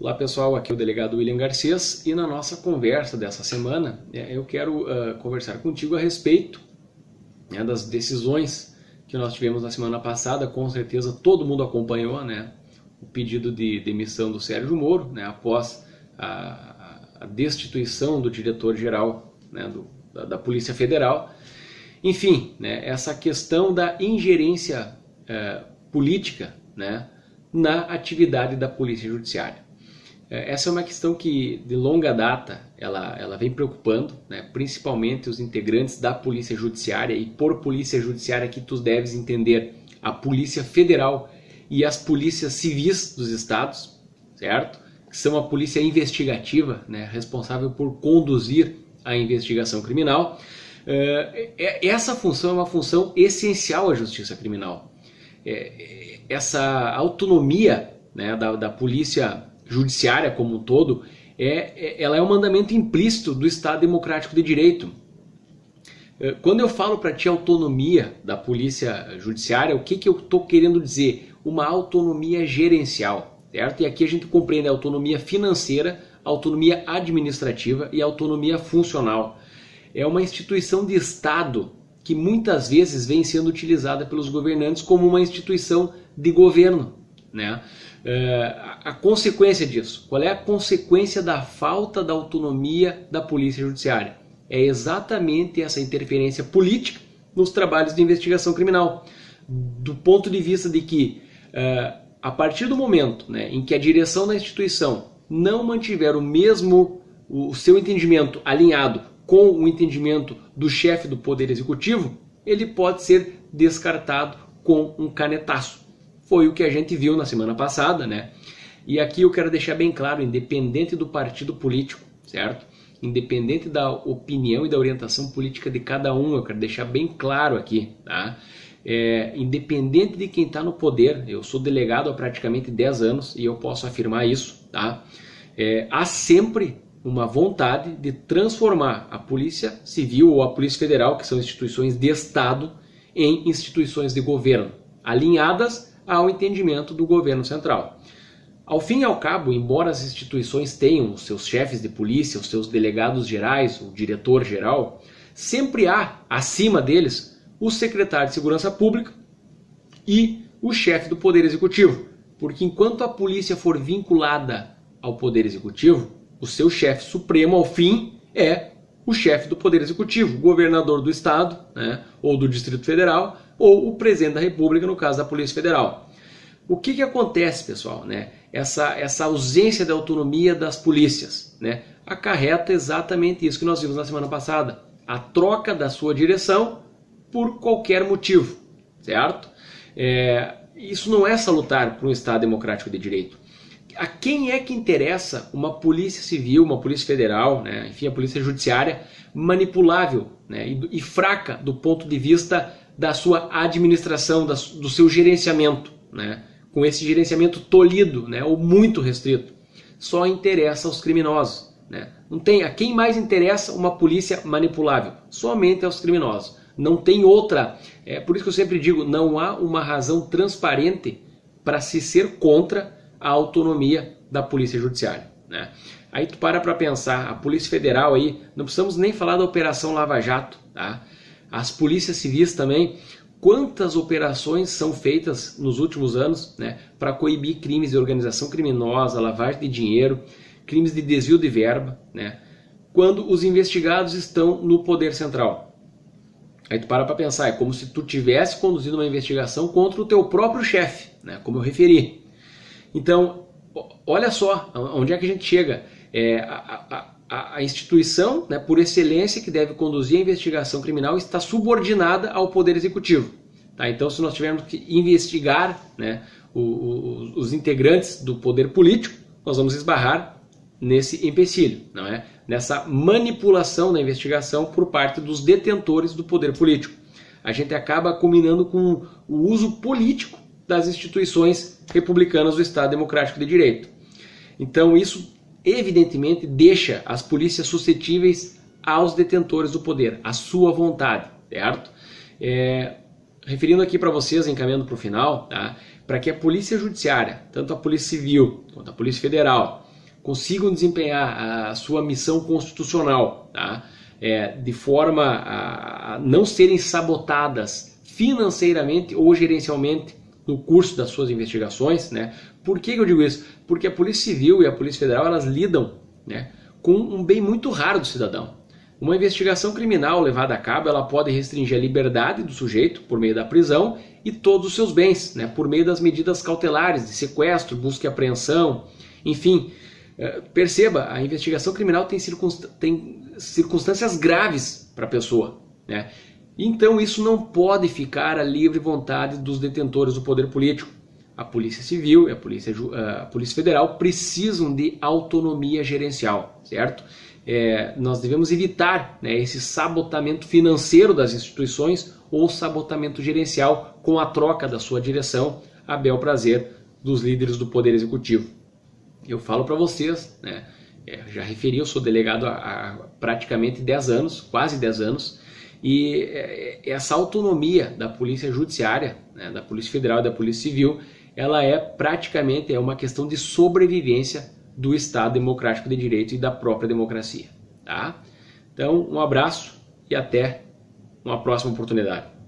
Olá pessoal, aqui é o delegado William Garcês e na nossa conversa dessa semana eu quero conversar contigo a respeito das decisões que nós tivemos na semana passada. Com certeza todo mundo acompanhou o pedido de demissão do Sérgio Moro, após a destituição do diretor-geral da Polícia Federal. Enfim, essa questão da ingerência política na atividade da Polícia Judiciária. Essa é uma questão que de longa data ela vem preocupando, principalmente os integrantes da Polícia Judiciária, e por Polícia Judiciária aqui tu deves entender a Polícia Federal e as polícias civis dos estados, certo? Que são a polícia investigativa, responsável por conduzir a investigação criminal. Essa função é uma função essencial à justiça criminal. Essa autonomia da polícia judiciária como um todo, ela é um mandamento implícito do Estado Democrático de Direito. Quando eu falo para ti autonomia da polícia judiciária, o que eu estou querendo dizer? Uma autonomia gerencial, certo? E aqui a gente compreende a autonomia financeira, a autonomia administrativa e a autonomia funcional. É uma instituição de Estado que muitas vezes vem sendo utilizada pelos governantes como uma instituição de governo, A consequência disso, qual é a consequência da falta da autonomia da Polícia Judiciária? É exatamente essa interferência política nos trabalhos de investigação criminal, do ponto de vista de que a partir do momento em que a direção da instituição não mantiver o seu entendimento alinhado com o entendimento do chefe do Poder Executivo, ele pode ser descartado com um canetaço. Foi o que a gente viu na semana passada, E aqui eu quero deixar bem claro, independente do partido político, certo? Independente da opinião e da orientação política de cada um, eu quero deixar bem claro aqui, tá? Independente de quem está no poder, eu sou delegado há praticamente 10 anos e eu posso afirmar isso, tá? Há sempre uma vontade de transformar a Polícia Civil ou a Polícia Federal, que são instituições de Estado, em instituições de governo, alinhadas ao entendimento do governo central. Ao fim e ao cabo, embora as instituições tenham os seus chefes de polícia, os seus delegados gerais, o diretor-geral, sempre há, acima deles, o secretário de Segurança Pública e o chefe do Poder Executivo. Porque enquanto a polícia for vinculada ao Poder Executivo, o seu chefe supremo, ao fim, é o chefe do Poder Executivo, o governador do Estado, ou do Distrito Federal, ou o presidente da República, no caso da Polícia Federal. O que acontece, pessoal? Essa ausência de autonomia das polícias acarreta exatamente isso que nós vimos na semana passada. A troca da sua direção por qualquer motivo, certo? Isso não é salutar para um Estado democrático de direito. A quem é que interessa uma polícia civil, uma polícia federal, enfim, a polícia judiciária manipulável e fraca do ponto de vista da sua administração, do seu gerenciamento, com esse gerenciamento tolhido ou muito restrito? Só interessa aos criminosos. Não tem, a quem mais interessa uma polícia manipulável? Somente aos criminosos. Não tem outra. Por isso que eu sempre digo, não há uma razão transparente para se ser contra a autonomia da Polícia Judiciária. Aí tu para pensar, a Polícia Federal aí, não precisamos nem falar da Operação Lava Jato, As polícias civis também, quantas operações são feitas nos últimos anos para coibir crimes de organização criminosa, lavagem de dinheiro, crimes de desvio de verba, quando os investigados estão no Poder Central. Aí tu para pensar, é como se tu tivesse conduzido uma investigação contra o teu próprio chefe, como eu referi. Então, olha só onde é que a gente chega. A instituição, por excelência, que deve conduzir a investigação criminal está subordinada ao Poder Executivo. Então, se nós tivermos que investigar os integrantes do poder político, nós vamos esbarrar nesse empecilho, nessa manipulação da investigação por parte dos detentores do poder político. A gente acaba combinando com o uso político das instituições republicanas do Estado Democrático de Direito. Então isso evidentemente deixa as polícias suscetíveis aos detentores do poder, à sua vontade, certo? Referindo aqui para vocês, encaminhando para o final, para que a Polícia Judiciária, tanto a Polícia Civil quanto a Polícia Federal, consigam desempenhar a sua missão constitucional, tá? De forma a não serem sabotadas financeiramente ou gerencialmente no curso das suas investigações, né? Por que eu digo isso? Porque a Polícia Civil e a Polícia Federal, elas lidam, né, com um bem muito raro do cidadão. Uma investigação criminal levada a cabo, ela pode restringir a liberdade do sujeito por meio da prisão e todos os seus bens, né, por meio das medidas cautelares de sequestro, busca e apreensão, enfim. Perceba, a investigação criminal tem circunstâncias graves para a pessoa, né? Então isso não pode ficar à livre vontade dos detentores do poder político. A Polícia Civil e a Polícia Federal precisam de autonomia gerencial, certo? Nós devemos evitar, né, esse sabotamento financeiro das instituições ou sabotamento gerencial com a troca da sua direção a bel prazer dos líderes do Poder Executivo. Eu falo para vocês, né, já referi, eu sou delegado há praticamente 10 anos, quase 10 anos, e essa autonomia da Polícia Judiciária, né, da Polícia Federal e da Polícia Civil, ela praticamente uma questão de sobrevivência do Estado Democrático de Direito e da própria democracia. Tá? Então, um abraço e até uma próxima oportunidade.